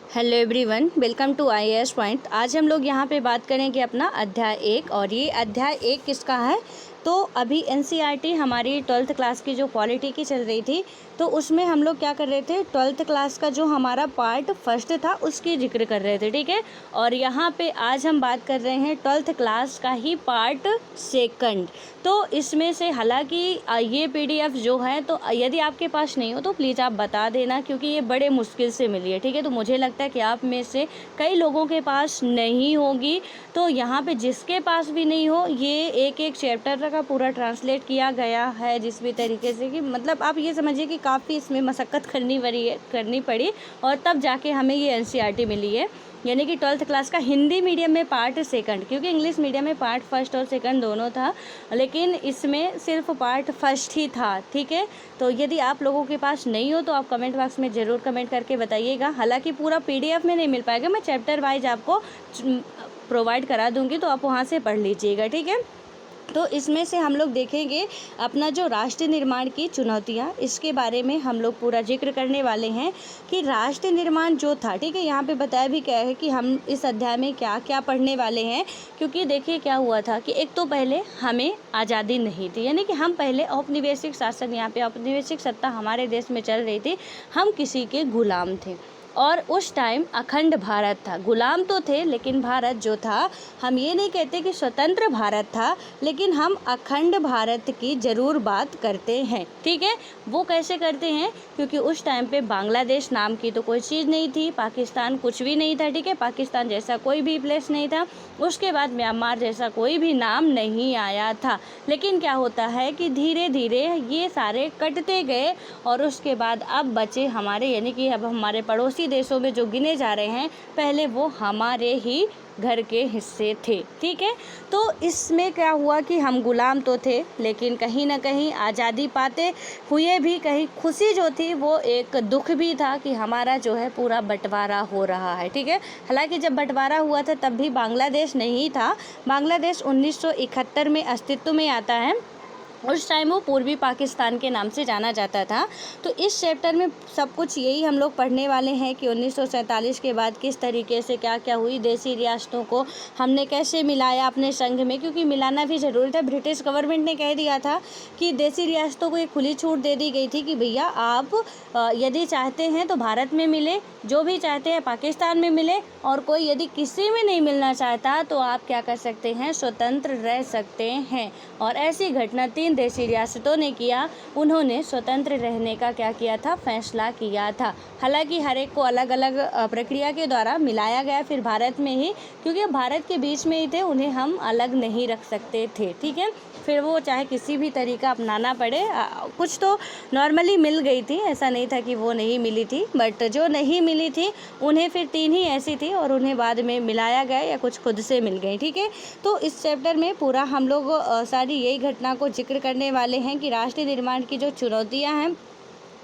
Hello everyone, welcome to IAS Point. आज हम लोग यहाँ पे बात करेंगे अपना अध्याय 1। और ये अध्याय 1 किसका है? तो अभी एनसीईआरटी हमारी 12th क्लास की जो पॉलिटी की चल रही थी, तो उसमें हम लोग क्या कर रहे थे, 12th क्लास का जो हमारा पार्ट फर्स्ट था उसकी जिक्र कर रहे थे, ठीक है। और यहाँ पे आज हम बात कर रहे हैं 12th क्लास का ही पार्ट सेकंड। तो इसमें से हालांकि ये पीडीएफ जो है, तो यदि आपके पास नहीं हो तो प्लीज़ आप बता देना, क्योंकि ये बड़े मुश्किल से मिली है, ठीक है। तो मुझे लगता है कि आप में से कई लोगों के पास नहीं होगी। तो यहाँ पे जिसके पास भी नहीं हो, ये एक एक चैप्टर का पूरा ट्रांसलेट किया गया है, जिस भी तरीके से कि मतलब आप ये समझिए कि काफ़ी इसमें मशक्क़त करनी पड़ी और तब जाके हमें ये एनसीईआरटी मिली है। यानी कि 12th क्लास का हिंदी मीडियम में पार्ट सेकंड, क्योंकि इंग्लिश मीडियम में पार्ट फर्स्ट और सेकंड दोनों था, लेकिन इसमें सिर्फ पार्ट फर्स्ट ही था, ठीक है। तो यदि आप लोगों के पास नहीं हो तो आप कमेंट बॉक्स में ज़रूर कमेंट करके बताइएगा। हालांकि पूरा पीडीएफ में नहीं मिल पाएगा, मैं चैप्टर वाइज आपको प्रोवाइड करा दूँगी, तो आप वहाँ से पढ़ लीजिएगा, ठीक है। तो इसमें से हम लोग देखेंगे अपना जो राष्ट्र निर्माण की चुनौतियाँ, इसके बारे में हम लोग पूरा जिक्र करने वाले हैं कि राष्ट्र निर्माण जो था, ठीक है। यहाँ पे बताया भी क्या है कि हम इस अध्याय में क्या क्या पढ़ने वाले हैं, क्योंकि देखिए क्या हुआ था कि एक तो पहले हमें आज़ादी नहीं थी, यानी कि हम पहले औपनिवेशिक शासन, यहाँ पे औपनिवेशिक सत्ता हमारे देश में चल रही थी, हम किसी के गुलाम थे। और उस टाइम अखंड भारत था, गुलाम तो थे लेकिन भारत जो था, हम ये नहीं कहते कि स्वतंत्र भारत था, लेकिन हम अखंड भारत की ज़रूर बात करते हैं, ठीक है। वो कैसे करते हैं? क्योंकि उस टाइम पे बांग्लादेश नाम की तो कोई चीज़ नहीं थी, पाकिस्तान कुछ भी नहीं था, ठीक है। पाकिस्तान जैसा कोई भी प्लेस नहीं था, उसके बाद म्यांमार जैसा कोई भी नाम नहीं आया था। लेकिन क्या होता है कि धीरे धीरे ये सारे कटते गए और उसके बाद अब बचे हमारे, यानी कि अब हमारे पड़ोसी देशों में जो गिने जा रहे हैं, पहले वो हमारे ही घर के हिस्से थे, ठीक है। तो इसमें क्या हुआ कि हम गुलाम तो थे, लेकिन कहीं ना कहीं आज़ादी पाते हुए भी कहीं खुशी जो थी वो एक दुख भी था कि हमारा जो है पूरा बंटवारा हो रहा है, ठीक है। हालांकि जब बंटवारा हुआ था तब भी बांग्लादेश नहीं था, बांग्लादेश 1971 में अस्तित्व में आता है। उस टाइम वो पूर्वी पाकिस्तान के नाम से जाना जाता था। तो इस चैप्टर में सब कुछ यही हम लोग पढ़ने वाले हैं कि 1947 के बाद किस तरीके से क्या क्या हुई, देसी रियासतों को हमने कैसे मिलाया अपने संघ में, क्योंकि मिलाना भी ज़रूरी था। ब्रिटिश गवर्नमेंट ने कह दिया था कि देसी रियासतों को एक खुली छूट दे दी गई थी कि भैया आप यदि चाहते हैं तो भारत में मिले, जो भी चाहते हैं पाकिस्तान में मिले, और कोई यदि किसी में नहीं मिलना चाहता तो आप क्या कर सकते हैं, स्वतंत्र रह सकते हैं। और ऐसी घटना 3 देसी रियासतों ने किया, उन्होंने स्वतंत्र रहने का क्या किया था, फैसला किया था। हालांकि हर एक को अलग अलग प्रक्रिया के द्वारा मिलाया गया फिर भारत में ही, क्योंकि भारत के बीच में ही थे, उन्हें हम अलग नहीं रख सकते थे, ठीक है। फिर वो चाहे किसी भी तरीका अपनाना पड़े, कुछ तो नॉर्मली मिल गई थी, ऐसा नहीं था कि वो नहीं मिली थी, बट जो नहीं मिली थी उन्हें फिर 3 ही ऐसी थी और उन्हें बाद में मिलाया गया या कुछ खुद से मिल गई, ठीक है। तो इस चैप्टर में पूरा हम लोग सारी यही घटना को जिक्र करने वाले हैं कि राष्ट्र निर्माण की जो चुनौतियाँ हैं,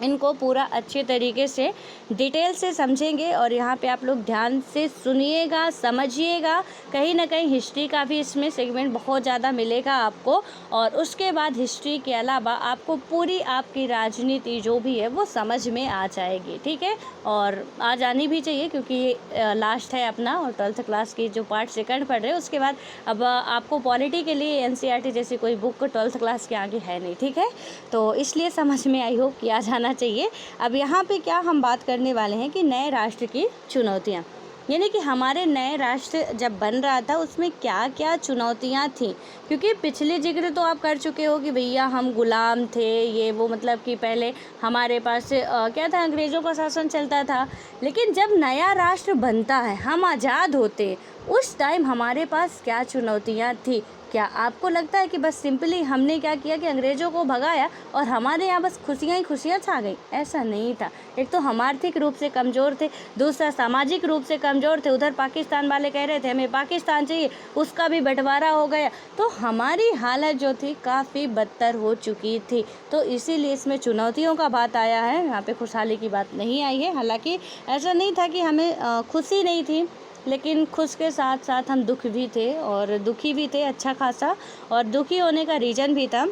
इनको पूरा अच्छे तरीके से डिटेल से समझेंगे। और यहाँ पे आप लोग ध्यान से सुनिएगा, समझिएगा। कहीं ना कहीं हिस्ट्री का भी इसमें सेगमेंट बहुत ज़्यादा मिलेगा आपको, और उसके बाद हिस्ट्री के अलावा आपको पूरी आपकी राजनीति जो भी है वो समझ में आ जाएगी, ठीक है। और आ जानी भी चाहिए, क्योंकि ये लास्ट है अपना, और 12th क्लास की जो पार्ट सेकंड पढ़ रहे हैं उसके बाद अब आपको पॉलिटी के लिए एनसीईआरटी जैसी कोई बुक 12th क्लास के आगे है नहीं, ठीक है। तो इसलिए समझ में आई होप कि आ जाना चाहिए। अब यहाँ पे क्या हम बात करने वाले हैं कि नए राष्ट्र की चुनौतियाँ, यानी कि हमारे नए राष्ट्र जब बन रहा था उसमें क्या क्या चुनौतियाँ थी। क्योंकि पिछले जिक्र तो आप कर चुके हो कि भैया हम गुलाम थे, ये वो, मतलब कि पहले हमारे पास क्या था, अंग्रेज़ों का शासन चलता था। लेकिन जब नया राष्ट्र बनता है, हम आज़ाद होते, उस टाइम हमारे पास क्या चुनौतियाँ थी। क्या आपको लगता है कि बस सिंपली हमने क्या किया कि अंग्रेज़ों को भगाया और हमारे यहाँ बस खुशियाँ ही खुशियाँ छा गई? ऐसा नहीं था। एक तो हम आर्थिक रूप से कमज़ोर थे, दूसरा सामाजिक रूप से कमज़ोर थे। उधर पाकिस्तान वाले कह रहे थे हमें पाकिस्तान चाहिए, उसका भी बंटवारा हो गया, तो हमारी हालत जो थी काफ़ी बदतर हो चुकी थी। तो इसीलिए इसमें चुनौतियों का बात आया है, यहाँ पे खुशहाली की बात नहीं आई है। हालांकि ऐसा नहीं था कि हमें खुशी नहीं थी, लेकिन खुश के साथ साथ हम दुख भी थे और दुखी भी थे अच्छा खासा। और दुखी होने का रीज़न भी था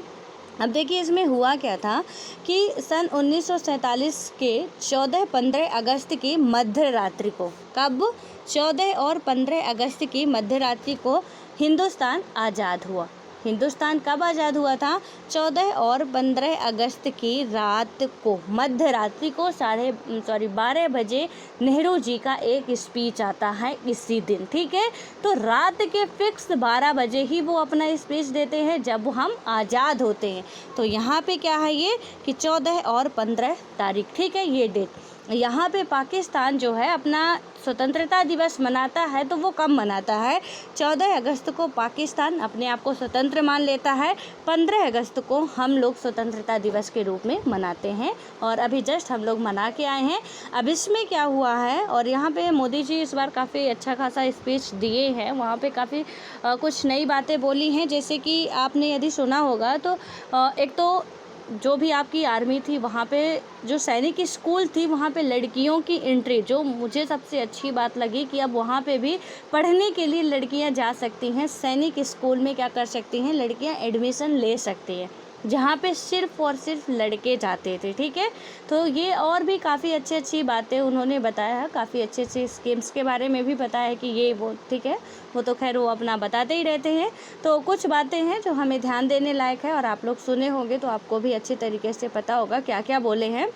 अब देखिए इसमें हुआ क्या था कि सन 1947 के 14-15 अगस्त की मध्य रात्रि को, कब 14 और 15 अगस्त की मध्य रात्रि को हिंदुस्तान आज़ाद हुआ। हिंदुस्तान कब आज़ाद हुआ था? 14 और 15 अगस्त की रात को, मध्य रात्रि को 12 बजे नेहरू जी का एक स्पीच आता है इसी दिन, ठीक है। तो रात के फिक्स 12 बजे ही वो अपना स्पीच देते हैं जब हम आज़ाद होते हैं। तो यहाँ पे क्या है ये कि 14 और 15 तारीख, ठीक है, ये डेट। यहाँ पे पाकिस्तान जो है अपना स्वतंत्रता दिवस मनाता है, तो वो कब मनाता है? 14 अगस्त को पाकिस्तान अपने आप को स्वतंत्र मान लेता है, 15 अगस्त को हम लोग स्वतंत्रता दिवस के रूप में मनाते हैं और अभी जस्ट हम लोग मना के आए हैं। अब इसमें क्या हुआ है, और यहाँ पे मोदी जी इस बार काफ़ी अच्छा खासा स्पीच दिए हैं, वहाँ पे काफ़ी कुछ नई बातें बोली हैं, जैसे कि आपने यदि सुना होगा तो एक तो जो भी आपकी आर्मी थी वहाँ पे जो सैनिक स्कूल थी वहाँ पे लड़कियों की एंट्री, जो मुझे सबसे अच्छी बात लगी कि अब वहाँ पे भी पढ़ने के लिए लड़कियाँ जा सकती हैं। सैनिक स्कूल में क्या कर सकती हैं, लड़कियाँ एडमिशन ले सकती हैं, जहाँ पे सिर्फ़ और सिर्फ लड़के जाते थे, ठीक है। तो ये और भी काफ़ी अच्छी बातें उन्होंने बताया है, काफ़ी अच्छे स्कीम्स के बारे में भी बताया कि ये वो, ठीक है, वो तो खैर वो अपना बताते ही रहते हैं। तो कुछ बातें हैं जो हमें ध्यान देने लायक है और आप लोग सुने होंगे तो आपको भी अच्छी तरीके से पता होगा क्या क्या बोले हैं।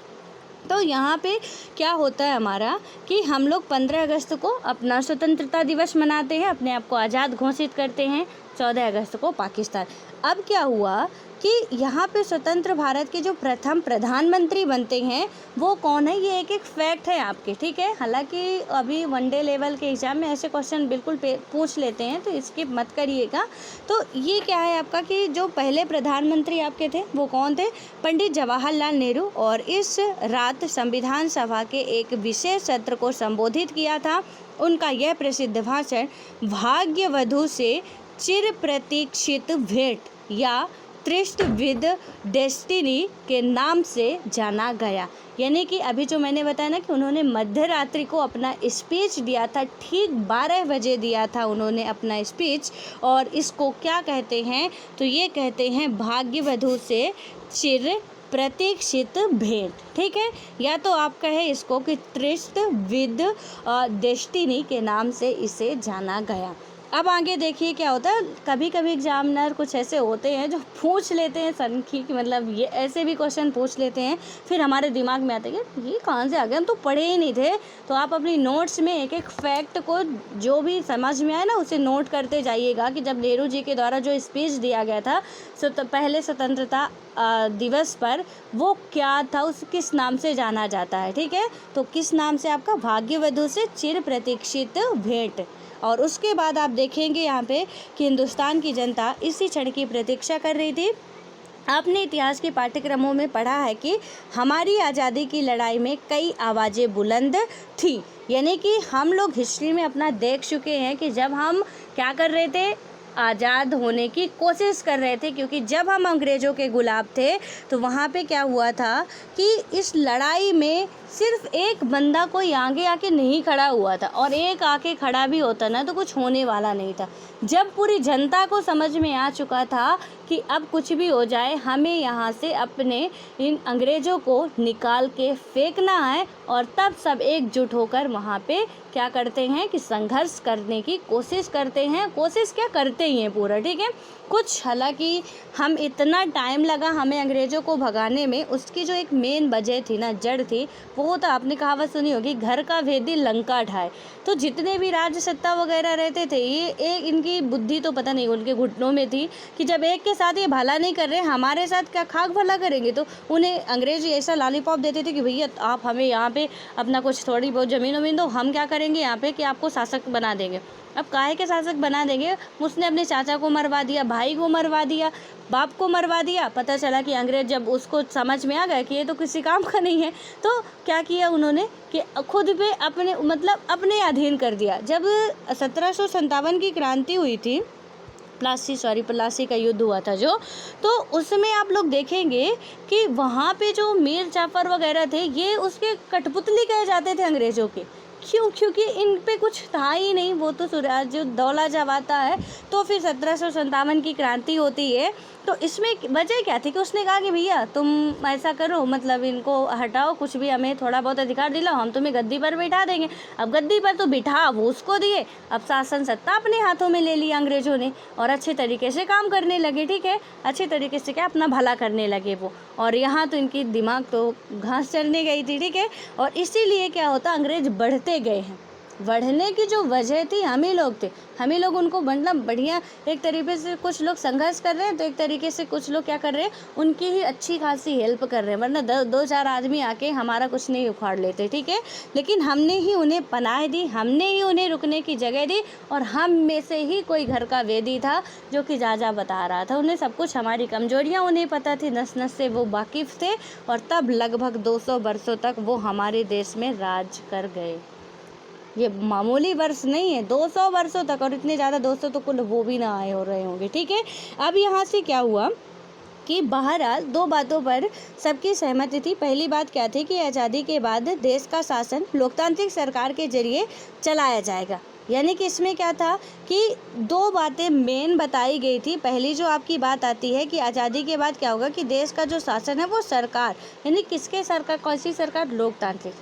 तो यहाँ पे क्या होता है हमारा कि हम लोग 15 अगस्त को अपना स्वतंत्रता दिवस मनाते हैं, अपने आप को आज़ाद घोषित करते हैं। 14 अगस्त को पाकिस्तान। अब क्या हुआ कि यहाँ पे स्वतंत्र भारत के जो प्रथम प्रधानमंत्री बनते हैं वो कौन है, ये एक फैक्ट है आपके, ठीक है। हालांकि अभी वनडे लेवल के एग्ज़ाम में ऐसे क्वेश्चन बिल्कुल पूछ लेते हैं, तो स्किप मत करिएगा। तो ये क्या है आपका कि जो पहले प्रधानमंत्री आपके थे वो कौन थे, पंडित जवाहरलाल नेहरू। और इस रात संविधान सभा के एक विशेष सत्र को संबोधित किया था। उनका यह प्रसिद्ध भाषण भाग्यवधू से चिर प्रतीक्षित भेंट या तृष्ट विद डेस्टिनी के नाम से जाना गया। यानी कि अभी जो मैंने बताया ना कि उन्होंने मध्य रात्रि को अपना स्पीच दिया था, ठीक 12 बजे दिया था उन्होंने अपना स्पीच, और इसको क्या कहते हैं, तो ये कहते हैं भाग्यवधू से चिर प्रतीक्षित भेंट, ठीक है। या तो आप कहे इसको कि तृष्ट विद डेस्टिनी के नाम से इसे जाना गया। अब आगे देखिए क्या होता है, कभी कभी एग्जामिनर कुछ ऐसे होते हैं जो पूछ लेते हैं सनकी कि मतलब ये ऐसे भी क्वेश्चन पूछ लेते हैं, फिर हमारे दिमाग में आते हैं ये कहाँ से आ गया, हम तो पढ़े ही नहीं थे। तो आप अपनी नोट्स में एक एक फैक्ट को जो भी समझ में आए ना उसे नोट करते जाइएगा कि जब नेहरू जी के द्वारा जो स्पीच दिया गया था पहले स्वतंत्रता दिवस पर, वो क्या था, उस किस नाम से जाना जाता है, ठीक है। तो किस नाम से, आपका भाग्यवधू से चिर प्रतीक्षित भेंट। और उसके बाद आप देखेंगे यहाँ पे कि हिंदुस्तान की जनता इसी क्षण की प्रतीक्षा कर रही थी। आपने इतिहास के पाठ्यक्रमों में पढ़ा है कि हमारी आज़ादी की लड़ाई में कई आवाज़ें बुलंद थी, यानी कि हम लोग हिस्ट्री में अपना देख चुके हैं कि जब हम क्या कर रहे थे, आज़ाद होने की कोशिश कर रहे थे, क्योंकि जब हम अंग्रेज़ों के गुलाम थे तो वहाँ पे क्या हुआ था कि इस लड़ाई में सिर्फ एक बंदा कोई आगे आके नहीं खड़ा हुआ था, और एक आके खड़ा भी होता ना तो कुछ होने वाला नहीं था। जब पूरी जनता को समझ में आ चुका था कि अब कुछ भी हो जाए हमें यहाँ से अपने इन अंग्रेज़ों को निकाल के फेंकना है, और तब सब एकजुट होकर वहाँ पे क्या करते हैं कि संघर्ष करने की कोशिश करते हैं। कोशिश क्या करते ही हैं पूरा, ठीक है। कुछ हालांकि हम इतना टाइम लगा हमें अंग्रेज़ों को भगाने में, उसकी जो एक मेन वजह थी ना, जड़ थी, वो तो आपने कहावत सुनी होगी, घर का भेदी लंका ढाए। तो जितने भी राज्य सत्ता वगैरह रहते थे, ये एक इनकी बुद्धि तो पता नहीं उनके घुटनों में थी कि जब एक के साथ ये भला नहीं कर रहे, हमारे साथ क्या खाक भला करेंगे। तो उन्हें अंग्रेज ऐसा लॉलीपॉप देते थे कि भैया आप हमें यहाँ पे अपना कुछ थोड़ी बहुत ज़मीन वमीन दो, हम क्या करेंगे यहाँ पे कि आपको शासक बना देंगे। अब काहे के शासक बना देंगे, उसने अपने चाचा को मरवा दिया, भाई को मरवा दिया, बाप को मरवा दिया। पता चला कि अंग्रेज जब उसको समझ में आ गया कि ये तो किसी काम का नहीं है, तो क्या किया उन्होंने कि खुद पे अपने मतलब अपने अधीन कर दिया। जब 1757 की क्रांति हुई थी, प्लासी का युद्ध हुआ था जो, तो उसमें आप लोग देखेंगे कि वहाँ पे जो मीर जाफ़र वगैरह थे, ये उसके कठपुतली कहे जाते थे अंग्रेज़ों के। क्यों? क्योंकि इन पे कुछ था ही नहीं, वो तो सूरज जो दौला जब आता है तो फिर 1757 की क्रांति होती है। तो इसमें वजह क्या थी कि उसने कहा कि भैया तुम ऐसा करो, मतलब इनको हटाओ, कुछ भी हमें थोड़ा बहुत अधिकार दिलाओ, हम तुम्हें गद्दी पर बिठा देंगे। अब गद्दी पर तो बिठा वो उसको दिए, अब शासन सत्ता अपने हाथों में ले लिया अंग्रेजों ने और अच्छे तरीके से काम करने लगे। ठीक है, अच्छे तरीके से क्या अपना भला करने लगे वो। और यहाँ तो इनकी दिमाग तो घास चरने गई थी। ठीक है, और इसीलिए क्या होता, अंग्रेज बढ़ते गए हैं। बढ़ने की जो वजह थी हम ही लोग थे, हम ही लोग उनको मतलब बढ़िया एक तरीके से, कुछ लोग संघर्ष कर रहे हैं तो एक तरीके से कुछ लोग क्या कर रहे हैं, उनकी ही अच्छी खासी हेल्प कर रहे हैं, वरना दो चार आदमी आके हमारा कुछ नहीं उखाड़ लेते। ठीक है, लेकिन हमने ही उन्हें पनाह दी, हमने ही उन्हें रुकने की जगह दी, और हम में से ही कोई घर का वेदी था जो कि जा बता रहा था। उन्हें सब कुछ, हमारी कमजोरियाँ उन्हें पता थी, नस नस से वो वाकिफ़ थे, और तब लगभग 200 वर्षों तक वो हमारे देश में राज कर गए। ये मामूली वर्ष नहीं है, 200 वर्षों तक, और इतने ज़्यादा 200 तो कुल वो भी ना आए हो रहे होंगे। ठीक है, अब यहाँ से क्या हुआ कि बहरहाल दो बातों पर सबकी सहमति थी। पहली बात क्या थी कि आज़ादी के बाद देश का शासन लोकतांत्रिक सरकार के जरिए चलाया जाएगा। यानी कि इसमें क्या था कि दो बातें मेन बताई गई थी। पहली जो आपकी बात आती है कि आज़ादी के बाद क्या होगा कि देश का जो शासन है वो सरकार, यानी किसके सरकार, कौन सी सरकार, लोकतांत्रिक।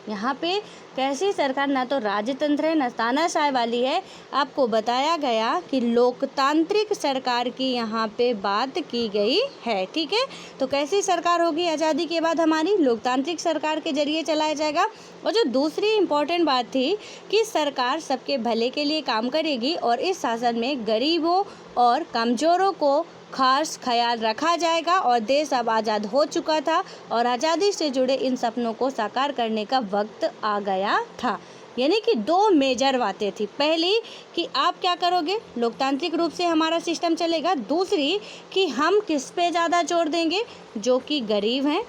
यहाँ पे कैसी सरकार, ना तो राजतंत्र है ना तानाशाही वाली है, आपको बताया गया कि लोकतांत्रिक सरकार की यहाँ पे बात की गई है। ठीक है, तो कैसी सरकार होगी आज़ादी के बाद हमारी, लोकतांत्रिक सरकार के जरिए चलाया जाएगा। और जो दूसरी इम्पोर्टेंट बात थी कि सरकार सबके भले के लिए काम करेगी और इस शासन में गरीबों और कमज़ोरों को खास ख्याल रखा जाएगा, और देश अब आज़ाद हो चुका था और आज़ादी से जुड़े इन सपनों को साकार करने का वक्त आ गया था। यानी कि दो मेजर बातें थी, पहली कि आप क्या करोगे, लोकतांत्रिक रूप से हमारा सिस्टम चलेगा, दूसरी कि हम किस पे ज़्यादा जोर देंगे, जो कि गरीब हैं,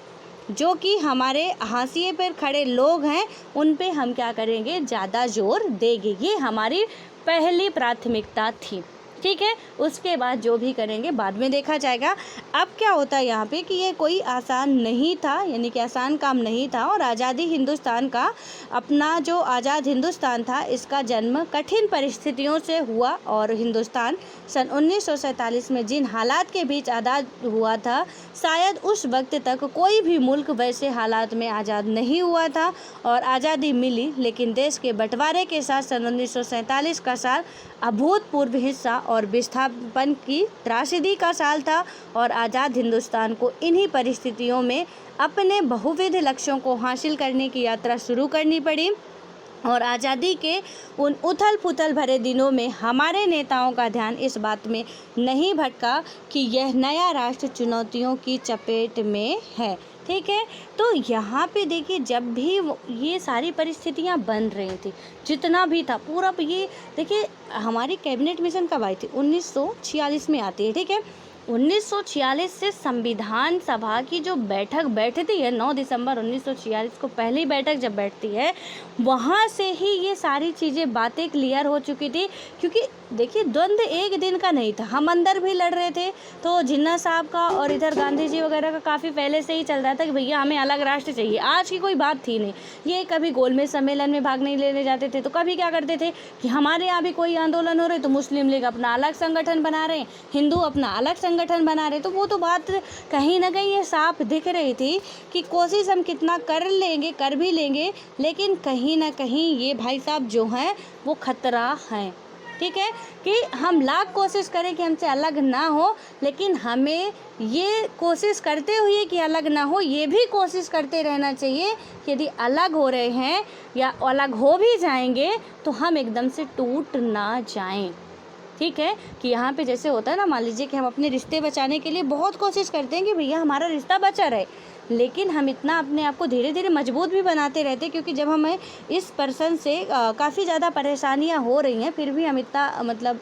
जो कि हमारे हाशिए पर खड़े लोग हैं, उन पे हम क्या करेंगे, ज़्यादा जोर देंगे। ये हमारी पहली प्राथमिकता थी। ठीक है, उसके बाद जो भी करेंगे बाद में देखा जाएगा। अब क्या होता है यहाँ पे कि ये कोई आसान नहीं था, यानी कि आसान काम नहीं था, और आज़ादी हिंदुस्तान का, अपना जो आज़ाद हिंदुस्तान था, इसका जन्म कठिन परिस्थितियों से हुआ। और हिंदुस्तान सन 1947 में जिन हालात के बीच आज़ाद हुआ था, शायद उस वक्त तक कोई भी मुल्क वैसे हालात में आज़ाद नहीं हुआ था। और आज़ादी मिली, लेकिन देश के बंटवारे के साथ सन 1947 का साल अभूतपूर्व हिस्सा और विस्थापन की त्रासदी का साल था, और आज़ाद हिंदुस्तान को इन्हीं परिस्थितियों में अपने बहुविध लक्ष्यों को हासिल करने की यात्रा शुरू करनी पड़ी। और आज़ादी के उन उथल पुथल भरे दिनों में हमारे नेताओं का ध्यान इस बात में नहीं भटका कि यह नया राष्ट्र चुनौतियों की चपेट में है। ठीक है, तो यहाँ पे देखिए, जब भी ये सारी परिस्थितियाँ बन रही थी, जितना भी था पूरा, ये देखिए हमारी कैबिनेट मिशन कब आई थी, 1946 में आती है। ठीक है, 1946 से संविधान सभा की जो बैठक बैठती है 9 दिसंबर 1946 को, पहली बैठक जब बैठती है, वहाँ से ही ये सारी चीज़ें बातें क्लियर हो चुकी थी। क्योंकि देखिए द्वंद्व एक दिन का नहीं था, हम अंदर भी लड़ रहे थे, तो जिन्ना साहब का और इधर गांधी जी वगैरह का काफ़ी पहले से ही चल रहा था कि भैया हमें अलग राष्ट्र चाहिए। आज की कोई बात थी नहीं, ये कभी गोलमेज सम्मेलन में भाग नहीं लेने जाते थे, तो कभी क्या करते थे कि हमारे यहाँ भी कोई आंदोलन हो रहे तो मुस्लिम लीग अपना अलग संगठन बना रहे हैं, हिंदू अपना अलग संगठन बना रहे, तो वो तो बात कहीं ना कहीं ये साफ दिख रही थी कि कोशिश हम कितना कर लेंगे, कर भी लेंगे, लेकिन कहीं ना कहीं ये भाई साहब जो हैं वो खतरा हैं। ठीक है, कि हम लाख कोशिश करें कि हमसे अलग ना हो, लेकिन हमें ये कोशिश करते हुए कि अलग ना हो, ये भी कोशिश करते रहना चाहिए कि यदि अलग हो रहे हैं या अलग हो भी जाएंगे तो हम एकदम से टूट ना जाएं। ठीक है, कि यहाँ पे जैसे होता है ना, मान लीजिए कि हम अपने रिश्ते बचाने के लिए बहुत कोशिश करते हैं कि भैया हमारा रिश्ता बचा रहे, लेकिन हम इतना अपने आप को धीरे धीरे मजबूत भी बनाते रहते हैं, क्योंकि जब हमें इस पर्सन से काफ़ी ज़्यादा परेशानियाँ हो रही हैं, फिर भी हम इतना मतलब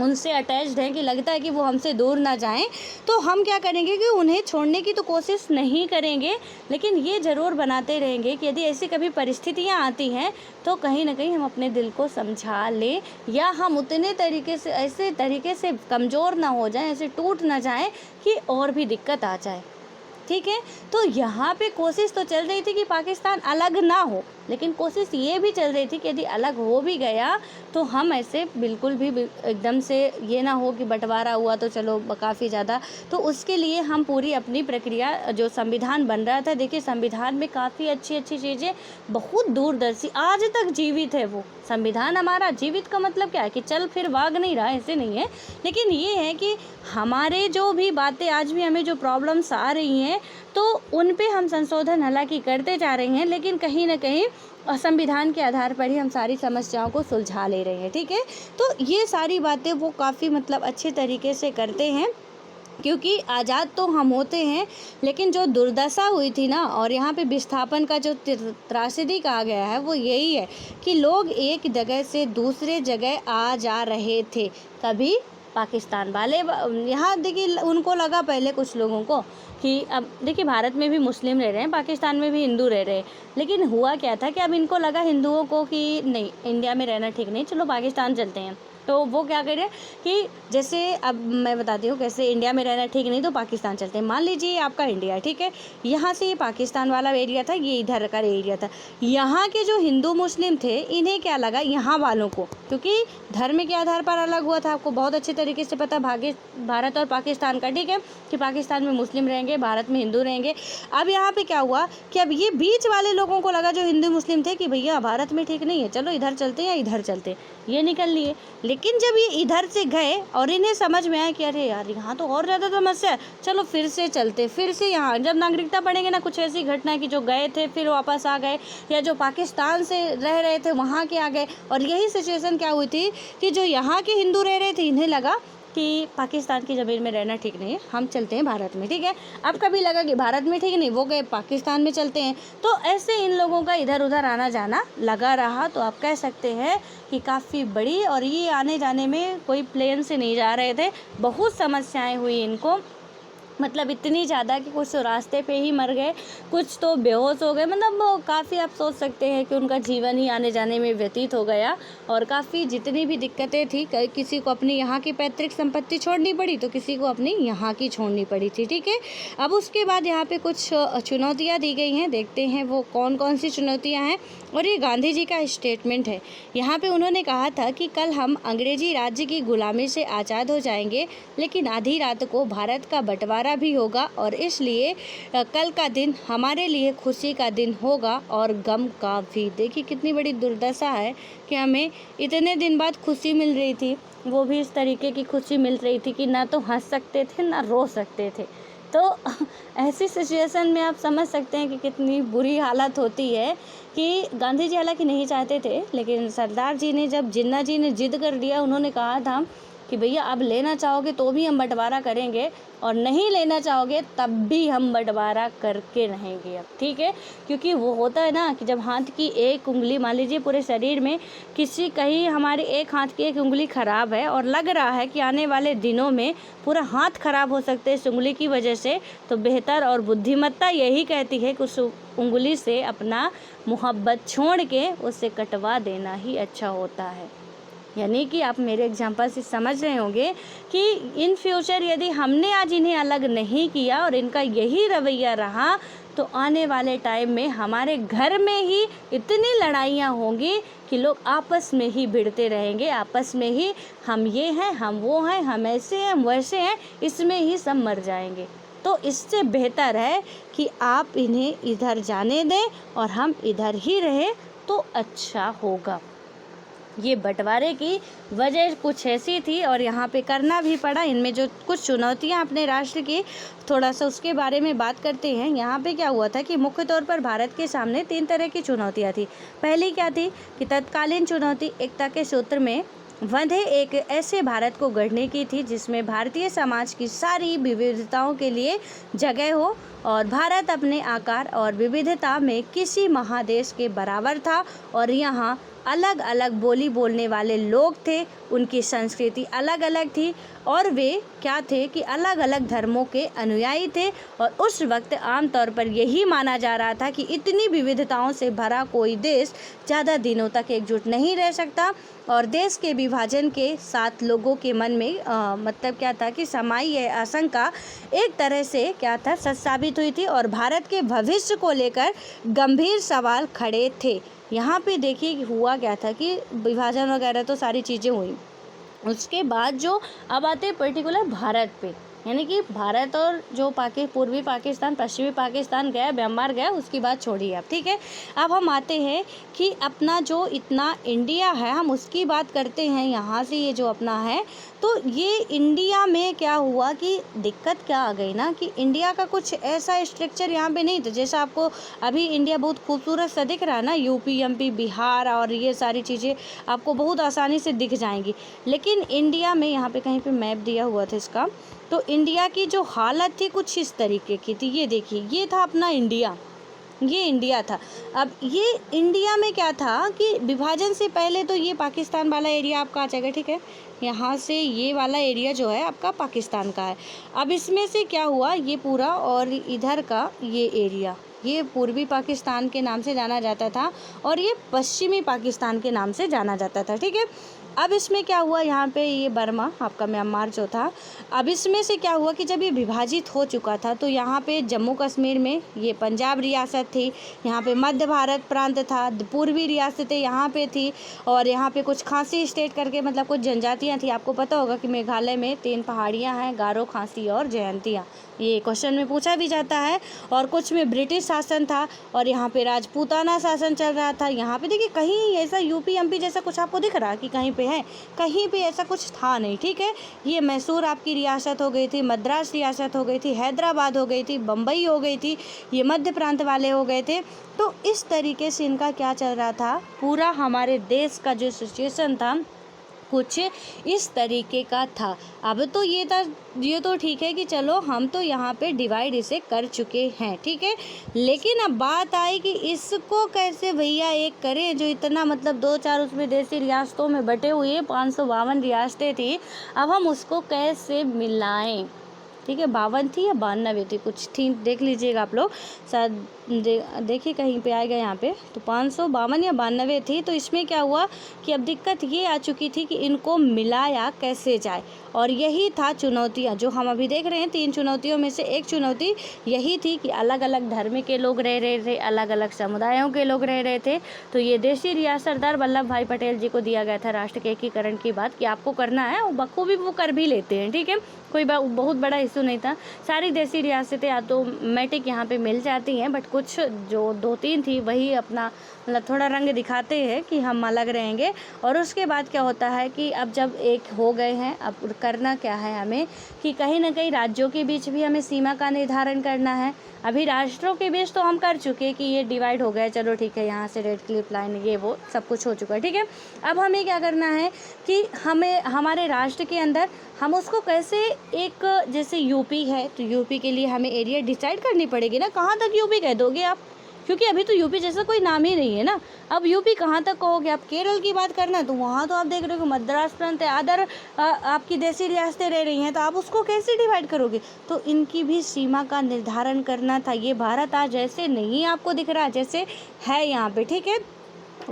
उनसे अटैच्ड हैं कि लगता है कि वो हमसे दूर ना जाएं, तो हम क्या करेंगे कि उन्हें छोड़ने की तो कोशिश नहीं करेंगे, लेकिन ये ज़रूर बनाते रहेंगे कि यदि ऐसी कभी परिस्थितियाँ आती हैं तो कहीं ना कहीं हम अपने दिल को समझा लें, या हम उतने तरीके से, ऐसे तरीके से कमज़ोर ना हो जाएं, ऐसे टूट ना जाएं कि और भी दिक्कत आ जाए। ठीक है, तो यहाँ पे कोशिश तो चल रही थी कि पाकिस्तान अलग ना हो, लेकिन कोशिश ये भी चल रही थी कि यदि अलग हो भी गया तो हम ऐसे बिल्कुल भी एकदम से ये ना हो कि बंटवारा हुआ तो चलो काफ़ी ज़्यादा, तो उसके लिए हम पूरी अपनी प्रक्रिया, जो संविधान बन रहा था, देखिए संविधान में काफ़ी अच्छी अच्छी चीज़ें, बहुत दूरदर्शी आज तक जीवित है। वो संविधान हमारा जीवित का मतलब क्या है कि चल फिर भाग नहीं रहा, ऐसे नहीं है, लेकिन ये है कि हमारे जो भी बातें आज भी हमें जो प्रॉब्लम्स आ रही हैं तो उन पे हम संशोधन हालांकि करते जा रहे हैं, लेकिन कहीं ना कहीं संविधान के आधार पर ही हम सारी समस्याओं को सुलझा ले रहे हैं। ठीक है, तो ये सारी बातें वो काफ़ी मतलब अच्छे तरीके से करते हैं, क्योंकि आज़ाद तो हम होते हैं, लेकिन जो दुर्दशा हुई थी ना, और यहाँ पे विस्थापन का जो त्रासदी कहा गया है वो यही है कि लोग एक जगह से दूसरे जगह आ जा रहे थे। कभी पाकिस्तान वाले यहाँ, देखिए उनको लगा पहले कुछ लोगों को कि अब देखिए भारत में भी मुस्लिम रह रहे हैं, पाकिस्तान में भी हिंदू रह रहे हैं, लेकिन हुआ क्या था कि अब इनको लगा हिंदुओं को कि नहीं, इंडिया में रहना ठीक नहीं, चलो पाकिस्तान चलते हैं। तो वो क्या करें कि जैसे अब मैं बताती हूँ कैसे इंडिया में रहना ठीक नहीं तो पाकिस्तान चलते हैं। मान लीजिए आपका इंडिया, ठीक है, यहाँ से ये पाकिस्तान वाला एरिया था, ये इधर का एरिया था। यहाँ के जो हिंदू मुस्लिम थे, इन्हें क्या लगा, यहाँ वालों को, क्योंकि धर्म के आधार पर अलग हुआ था, आपको बहुत अच्छे तरीके से पता भारत और पाकिस्तान का, ठीक है, कि पाकिस्तान में मुस्लिम रहेंगे, भारत में हिंदू रहेंगे। अब यहाँ पे क्या हुआ कि अब ये बीच वाले लोगों को लगा, जो हिंदू मुस्लिम थे, कि भैया भारत में ठीक नहीं है, चलो इधर चलते हैं या इधर चलते हैं, ये निकल लिए। लेकिन जब ये इधर से गए और इन्हें समझ में आया कि अरे यार यहाँ तो और ज़्यादा समस्या है, चलो फिर से चलते, फिर से यहाँ जब नागरिकता पढ़ेंगे ना, कुछ ऐसी घटना है कि जो गए थे फिर वापस आ गए, या जो पाकिस्तान से रह रहे थे वहाँ के आ गए। और यही सिचुएशन क्या हुई थी कि जो यहाँ के हिंदू रह रहे थे, इन्हें लगा कि पाकिस्तान की ज़मीन में रहना ठीक नहीं है, हम चलते हैं भारत में, ठीक है। अब कभी लगा कि भारत में ठीक नहीं, वो गए पाकिस्तान में चलते हैं। तो ऐसे इन लोगों का इधर उधर आना जाना लगा रहा। तो आप कह सकते हैं कि काफ़ी बड़ी, और ये आने जाने में कोई प्लेन से नहीं जा रहे थे, बहुत समस्याएं हुई इनको, मतलब इतनी ज़्यादा कि कुछ तो रास्ते पे ही मर गए, कुछ तो बेहोश हो गए, मतलब काफ़ी आप सोच सकते हैं कि उनका जीवन ही आने जाने में व्यतीत हो गया। और काफ़ी जितनी भी दिक्कतें थी, किसी को अपनी यहाँ की पैतृक संपत्ति छोड़नी पड़ी तो किसी को अपनी यहाँ की छोड़नी पड़ी थी, ठीक है। अब उसके बाद यहाँ पे कुछ चुनौतियाँ दी गई हैं, देखते हैं वो कौन कौन सी चुनौतियाँ हैं। और ये गांधी जी का स्टेटमेंट है। यहाँ पे उन्होंने कहा था कि कल हम अंग्रेजी राज्य की गुलामी से आज़ाद हो जाएंगे, लेकिन आधी रात को भारत का बंटवारा भी होगा, और इसलिए कल का दिन हमारे लिए खुशी का दिन होगा और गम का भी। देखिए कितनी बड़ी दुर्दशा है कि हमें इतने दिन बाद खुशी मिल रही थी, वो भी इस तरीके की खुशी मिल रही थी कि ना तो हंस सकते थे ना रो सकते थे। तो ऐसी सिचुएशन में आप समझ सकते हैं कि कितनी बुरी हालत होती है कि गांधी जी हालांकि नहीं चाहते थे, लेकिन सरदार जी ने, जब जिन्ना जी ने जिद कर दिया, उन्होंने कहा था कि भैया अब लेना चाहोगे तो भी हम बंटवारा करेंगे, और नहीं लेना चाहोगे तब भी हम बंटवारा करके रहेंगे अब, ठीक है। क्योंकि वो होता है ना कि जब हाथ की एक उंगली, मान लीजिए पूरे शरीर में किसी, कहीं हमारे एक हाथ की एक उंगली ख़राब है और लग रहा है कि आने वाले दिनों में पूरा हाथ ख़राब हो सकते हैं इस उंगली की वजह से, तो बेहतर और बुद्धिमत्ता यही कहती है कि उस उंगली से अपना मोहब्बत छोड़ के उससे कटवा देना ही अच्छा होता है। यानी कि आप मेरे एग्जाम्पल से समझ रहे होंगे कि इन फ्यूचर यदि हमने आज इन्हें अलग नहीं किया और इनका यही रवैया रहा, तो आने वाले टाइम में हमारे घर में ही इतनी लड़ाइयाँ होंगी कि लोग आपस में ही भिड़ते रहेंगे, आपस में ही हम ये हैं, हम वो हैं, हम ऐसे हैं, हम वैसे हैं, इसमें ही सब मर जाएंगे। तो इससे बेहतर है कि आप इन्हें इधर जाने दें और हम इधर ही रहें तो अच्छा होगा। ये बंटवारे की वजह कुछ ऐसी थी और यहाँ पे करना भी पड़ा। इनमें जो कुछ चुनौतियाँ अपने राष्ट्र की, थोड़ा सा उसके बारे में बात करते हैं। यहाँ पे क्या हुआ था कि मुख्य तौर पर भारत के सामने 3 तरह की चुनौतियाँ थी। पहली क्या थी कि तत्कालीन चुनौती एकता के सूत्र में बंधे एक ऐसे भारत को गढ़ने की थी जिसमें भारतीय समाज की सारी विविधताओं के लिए जगह हो, और भारत अपने आकार और विविधता में किसी महादेश के बराबर था, और यहाँ अलग अलग बोली बोलने वाले लोग थे, उनकी संस्कृति अलग अलग थी, और वे क्या थे कि अलग अलग धर्मों के अनुयायी थे। और उस वक्त आमतौर पर यही माना जा रहा था कि इतनी विविधताओं से भरा कोई देश ज़्यादा दिनों तक एकजुट नहीं रह सकता, और देश के विभाजन के साथ लोगों के मन में मतलब क्या था कि समाई यह आशंका एक तरह से क्या था, सच साबित बातचीत हुई थी और भारत के भविष्य को लेकर गंभीर सवाल खड़े थे। यहाँ पे देखिए हुआ क्या था कि विभाजन वगैरह तो सारी चीज़ें हुई, उसके बाद जो अब आते हैं पर्टिकुलर भारत पे, यानी कि भारत और जो पूर्वी पाकिस्तान, पश्चिमी पाकिस्तान गया, म्यांमार गया, उसकी बात छोड़िए आप, ठीक है। अब हम आते हैं कि अपना जो इतना इंडिया है, हम उसकी बात करते हैं। यहाँ से ये जो अपना है, तो ये इंडिया में क्या हुआ कि दिक्कत क्या आ गई ना कि इंडिया का कुछ ऐसा स्ट्रक्चर यहाँ पे नहीं था। जैसा आपको अभी इंडिया बहुत खूबसूरत सा दिख रहा है ना, यूपी, एमपी, बिहार और ये सारी चीज़ें आपको बहुत आसानी से दिख जाएंगी। लेकिन इंडिया में यहाँ पे कहीं पे मैप दिया हुआ था इसका, तो इंडिया की जो हालत थी कुछ इस तरीके की थी। ये देखिए, ये था अपना इंडिया, ये इंडिया था। अब ये इंडिया में क्या था कि विभाजन से पहले तो ये पाकिस्तान वाला एरिया आपका आ जाएगा, ठीक है। यहाँ से ये वाला एरिया जो है आपका पाकिस्तान का है। अब इसमें से क्या हुआ, ये पूरा और इधर का ये एरिया, ये पूर्वी पाकिस्तान के नाम से जाना जाता था और ये पश्चिमी पाकिस्तान के नाम से जाना जाता था, ठीक है। अब इसमें क्या हुआ, यहाँ पे ये बर्मा आपका म्यांमार जो था, अब इसमें से क्या हुआ कि जब ये विभाजित हो चुका था तो यहाँ पे जम्मू कश्मीर में ये पंजाब रियासत थी, यहाँ पे मध्य भारत प्रांत था, पूर्वी रियासतें यहाँ पे थी और यहाँ पे कुछ खासी स्टेट करके मतलब कुछ जनजातियाँ थी। आपको पता होगा कि मेघालय में 3 पहाड़ियाँ हैं, गारो, खासी और जयंतिया, ये क्वेश्चन में पूछा भी जाता है। और कुछ में ब्रिटिश शासन था और यहाँ पे राजपूताना शासन चल रहा था। यहाँ पे देखिए कहीं ऐसा यूपी एमपी जैसा कुछ आपको दिख रहा है कि कहीं पे है, कहीं पे ऐसा कुछ था नहीं, ठीक है। ये मैसूर आपकी रियासत हो गई थी, मद्रास रियासत हो गई थी, हैदराबाद हो गई थी, बम्बई हो गई थी, ये मध्य प्रांत वाले हो गए थे। तो इस तरीके से इनका क्या चल रहा था, पूरा हमारे देश का जो सिचुएशन था कुछ इस तरीके का था। अब तो ये तो ठीक है कि चलो हम तो यहाँ पे डिवाइड इसे कर चुके हैं, ठीक है। लेकिन अब बात आई कि इसको कैसे भैया एक करें, जो इतना मतलब 2-4 उसमें देसी रियासतों में बटे हुए 552 रियासतें थी, अब हम उसको कैसे मिलाएं, ठीक है। 52 थी या 92 थी, कुछ थी, देख लीजिएगा आप लोग, शायद देखिए कहीं पे आएगा यहाँ पे, तो 552 या 92 थी। तो इसमें क्या हुआ कि अब दिक्कत ये आ चुकी थी कि इनको मिलाया कैसे जाए, और यही था चुनौतियाँ जो हम अभी देख रहे हैं। 3 चुनौतियों में से एक चुनौती यही थी कि अलग अलग धर्म के लोग रह रहे थे, अलग अलग समुदायों के लोग रह रहे थे। तो ये देशी रियासत सरदार वल्लभ भाई पटेल जी को दिया गया था राष्ट्र के एकीकरण की बात कि आपको करना है, और बखूबी वो कर भी लेते हैं, ठीक है। कोई बहुत बड़ा इशू नहीं था। सारी देसी रियासतें ऑटोमेटिक यहाँ पे मिल जाती हैं, बट कुछ जो 2-3 थी वही अपना मतलब थोड़ा रंग दिखाते हैं कि हम अलग रहेंगे। और उसके बाद क्या होता है कि अब जब एक हो गए हैं, अब करना क्या है हमें कि कहीं ना कहीं राज्यों के बीच भी हमें सीमा का निर्धारण करना है। अभी राष्ट्रों के बीच तो हम कर चुके कि ये डिवाइड हो गया, चलो ठीक है, यहाँ से रेड क्लिफ लाइन ये वो सब कुछ हो चुका है, ठीक है। अब हमें क्या करना है कि हमें हमारे राष्ट्र के अंदर हम उसको कैसे एक, जैसे यूपी है तो यूपी के लिए हमें एरिया डिसाइड करनी पड़ेगी ना, कहाँ तक यूपी कह दोगे आप, क्योंकि अभी तो यूपी जैसा कोई नाम ही नहीं है ना। अब यूपी कहाँ तक कहोगे आप, केरल की बात करना है तो वहाँ तो आप देख रहे हो मद्रास प्रांत है, अदर आपकी देसी रियासतें रह रही हैं, तो आप उसको कैसे डिवाइड करोगे। तो इनकी भी सीमा का निर्धारण करना था। ये भारत आज जैसे नहीं आपको दिख रहा जैसे है यहाँ पे, ठीक है।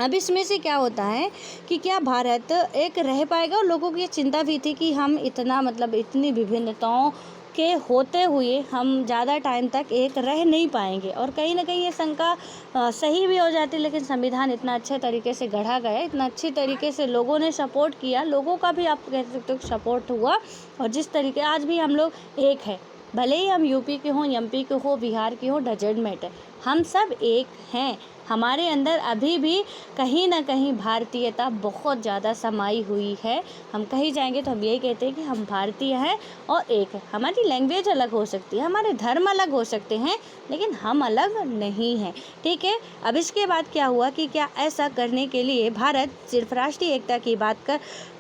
अब इसमें से क्या होता है कि क्या भारत एक रह पाएगा, और लोगों की ये चिंता भी थी कि हम इतना मतलब इतनी विभिन्नताओं के होते हुए हम ज़्यादा टाइम तक एक रह नहीं पाएंगे। और कहीं ना कहीं ये शंका सही भी हो जाती, लेकिन संविधान इतना अच्छे तरीके से गढ़ा गया, इतना अच्छी तरीके से लोगों ने सपोर्ट किया, लोगों का भी आप कह सकते हो सपोर्ट हुआ, और जिस तरीके आज भी हम लोग एक है, भले ही हम यूपी के हों, एमपी के हो, बिहार के हो, डजंट मैटर, हम सब एक हैं। हमारे अंदर अभी भी कहीं ना कहीं भारतीयता बहुत ज़्यादा समाई हुई है। हम कहीं जाएंगे तो हम यही कहते हैं कि हम भारतीय हैं और एक है। हमारी लैंग्वेज अलग हो सकती है, हमारे धर्म अलग हो सकते हैं, लेकिन हम अलग नहीं हैं, ठीक है। अब इसके बाद क्या हुआ कि क्या ऐसा करने के लिए भारत सिर्फ राष्ट्रीय एकता की बात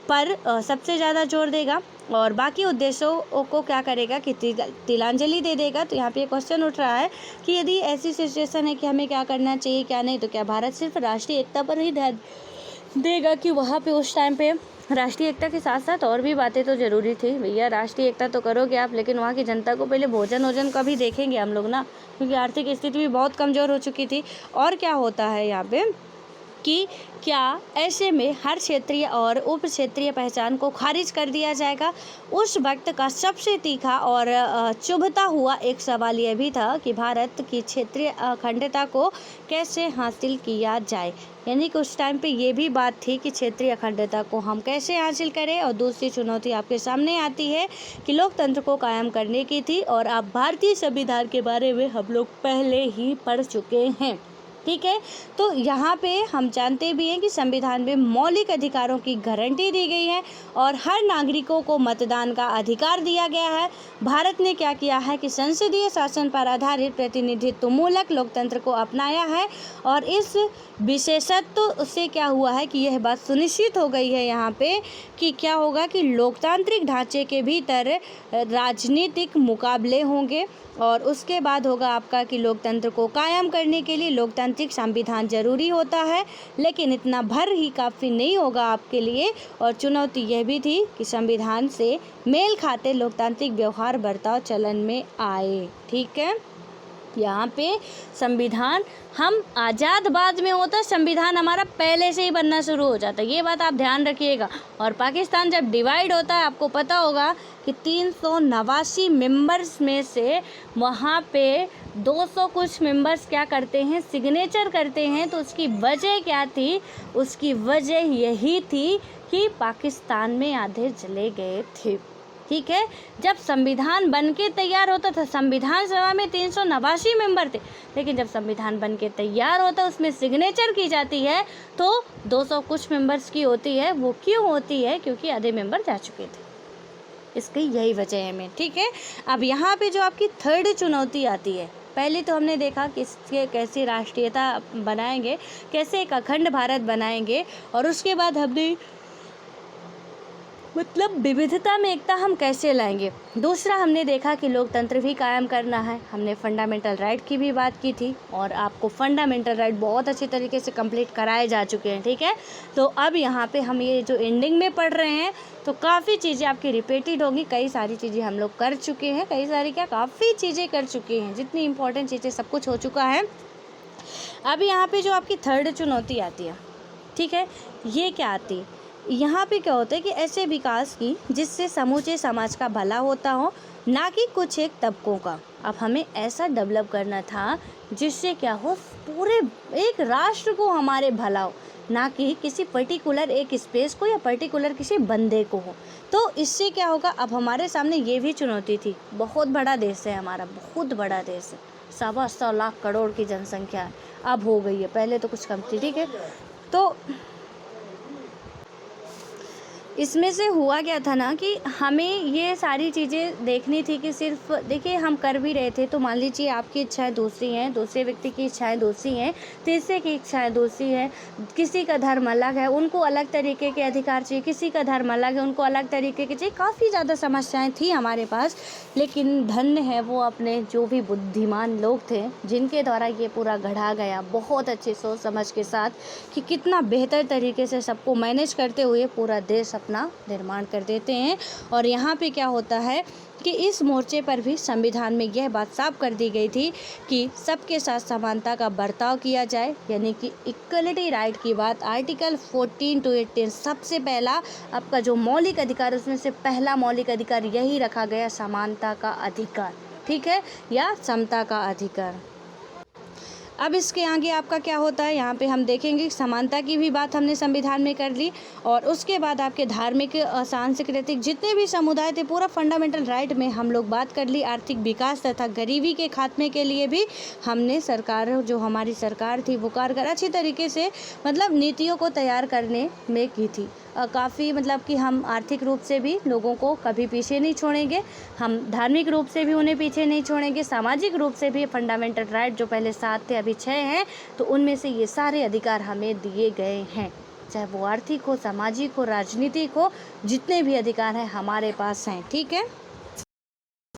पर सबसे ज़्यादा जोर देगा और बाकी उद्देश्यों को क्या करेगा कि तिलांजलि दे देगा। तो यहाँ पे क्वेश्चन उठ रहा है कि यदि ऐसी सिचुएशन है कि हमें क्या करना चाहिए क्या नहीं, तो क्या भारत सिर्फ राष्ट्रीय एकता पर ही ध्यान देगा कि वहाँ पे उस टाइम पे राष्ट्रीय एकता के साथ साथ और भी बातें तो ज़रूरी थी। भैया राष्ट्रीय एकता तो करोगे आप, लेकिन वहाँ की जनता को पहले भोजन वोजन का भी देखेंगे हम लोग ना, क्योंकि आर्थिक स्थिति भी बहुत कमज़ोर हो चुकी थी। और क्या होता है यहाँ पे कि क्या ऐसे में हर क्षेत्रीय और उप क्षेत्रीय पहचान को खारिज कर दिया जाएगा। उस वक्त का सबसे तीखा और चुभता हुआ एक सवाल यह भी था कि भारत की क्षेत्रीय अखंडता को कैसे हासिल किया जाए। यानी कि उस टाइम पे ये भी बात थी कि क्षेत्रीय अखंडता को हम कैसे हासिल करें। और दूसरी चुनौती आपके सामने आती है कि लोकतंत्र को कायम करने की थी। और अब भारतीय संविधान के बारे में हम लोग पहले ही पढ़ चुके हैं, ठीक है। तो यहाँ पे हम जानते भी हैं कि संविधान में मौलिक अधिकारों की गारंटी दी गई है और हर नागरिकों को मतदान का अधिकार दिया गया है। भारत ने क्या किया है कि संसदीय शासन पर आधारित प्रतिनिधित्व मूलक लोकतंत्र को अपनाया है। और इस विशेषत्व से क्या हुआ है कि यह बात सुनिश्चित हो गई है यहाँ पे कि क्या होगा कि लोकतांत्रिक ढांचे के भीतर राजनीतिक मुकाबले होंगे। और उसके बाद होगा आपका कि लोकतंत्र को कायम करने के लिए लोकतांत्रिक संविधान जरूरी होता है, लेकिन इतना भर ही काफ़ी नहीं होगा आपके लिए। और चुनौती यह भी थी कि संविधान से मेल खाते लोकतांत्रिक व्यवहार बर्ताव चलन में आए, ठीक है। यहाँ पे संविधान हम आज़ाद बाद में होता है, संविधान हमारा पहले से ही बनना शुरू हो जाता है, ये बात आप ध्यान रखिएगा। और पाकिस्तान जब डिवाइड होता है आपको पता होगा कि 389 मेंबर्स में से वहाँ पे 200 कुछ मेंबर्स क्या करते हैं, सिग्नेचर करते हैं। तो उसकी वजह क्या थी? उसकी वजह यही थी कि पाकिस्तान में आधे चले गए थे, ठीक है। जब संविधान बन के तैयार होता था, संविधान सभा में 389 मेंबर थे, लेकिन जब संविधान बन के तैयार होता उसमें सिग्नेचर की जाती है तो 200 कुछ मेंबर्स की होती है। वो क्यों होती है? क्योंकि आधे मेंबर जा चुके थे, इसकी यही वजह है में, ठीक है। अब यहाँ पे जो आपकी थर्ड चुनौती आती है, पहले तो हमने देखा कि इसके कैसे राष्ट्रीयता बनाएंगे, कैसे एक अखंड भारत बनाएंगे। और उसके बाद हमने मतलब विविधता में एकता हम कैसे लाएंगे। दूसरा हमने देखा कि लोकतंत्र भी कायम करना है। हमने फंडामेंटल राइट की भी बात की थी और आपको फंडामेंटल राइट बहुत अच्छे तरीके से कंप्लीट कराए जा चुके हैं, ठीक है। तो अब यहाँ पे हम ये जो एंडिंग में पढ़ रहे हैं तो काफ़ी चीज़ें आपकी रिपीटेड होगी। कई सारी चीज़ें हम लोग कर चुके हैं, कई सारी क्या काफ़ी चीज़ें कर चुके हैं, जितनी इंपॉर्टेंट चीज़ें सब कुछ हो चुका है। अब यहाँ पे जो आपकी थर्ड चुनौती आती है, ठीक है, ये क्या आती है? यहाँ पे क्या होता है कि ऐसे विकास की जिससे समूचे समाज का भला होता हो, ना कि कुछ एक तबकों का। अब हमें ऐसा डेवलप करना था जिससे क्या हो, पूरे एक राष्ट्र को हमारे भला हो, ना कि किसी पर्टिकुलर एक स्पेस को या पर्टिकुलर किसी बंदे को हो। तो इससे क्या होगा, अब हमारे सामने ये भी चुनौती थी। बहुत बड़ा देश है हमारा, बहुत बड़ा देश है, 125 लाख करोड़ की जनसंख्या है, अब हो गई है, पहले तो कुछ कम थी, ठीक है। तो इसमें से हुआ क्या था ना कि हमें ये सारी चीज़ें देखनी थी कि सिर्फ देखिए हम कर भी रहे थे। तो मान लीजिए आपकी इच्छाएं दूसरी हैं, दूसरे व्यक्ति की इच्छाएं दूसरी हैं, तीसरे की इच्छाएं दूसरी हैं, किसी का धर्म अलग है, उनको अलग तरीके के अधिकार चाहिए, किसी का धर्म अलग है, उनको अलग तरीके के चाहिए। काफ़ी ज़्यादा समस्याएँ थी हमारे पास, लेकिन धन्य है वो अपने जो भी बुद्धिमान लोग थे जिनके द्वारा ये पूरा गढ़ा गया बहुत अच्छी सोच समझ के साथ कि कितना बेहतर तरीके से सबको मैनेज करते हुए पूरा देश अपना निर्माण कर देते हैं। और यहाँ पे क्या होता है कि इस मोर्चे पर भी संविधान में यह बात साफ कर दी गई थी कि सबके साथ समानता का बर्ताव किया जाए, यानी कि इक्वलिटी राइट की बात आर्टिकल 14 to 18 सबसे पहला आपका जो मौलिक अधिकार, उसमें से पहला मौलिक अधिकार यही रखा गया, समानता का अधिकार, ठीक है, या समता का अधिकार। अब इसके आगे आपका क्या होता है, यहाँ पे हम देखेंगे समानता की भी बात हमने संविधान में कर ली। और उसके बाद आपके धार्मिक सांस्कृतिक जितने भी समुदाय थे, पूरा फंडामेंटल राइट में हम लोग बात कर ली। आर्थिक विकास तथा गरीबी के खात्मे के लिए भी हमने सरकार, जो हमारी सरकार थी वो कारगर अच्छी तरीके से मतलब नीतियों को तैयार करने में की थी। काफ़ी मतलब कि हम आर्थिक रूप से भी लोगों को कभी पीछे नहीं छोड़ेंगे, हम धार्मिक रूप से भी उन्हें पीछे नहीं छोड़ेंगे, सामाजिक रूप से भी फंडामेंटल राइट जो पहले 7 थे अभी 6 हैं, तो उनमें से ये सारे अधिकार हमें दिए गए हैं, चाहे वो आर्थिक हो, सामाजिक हो, राजनीतिक हो, जितने भी अधिकार हैं हमारे पास हैं, ठीक है।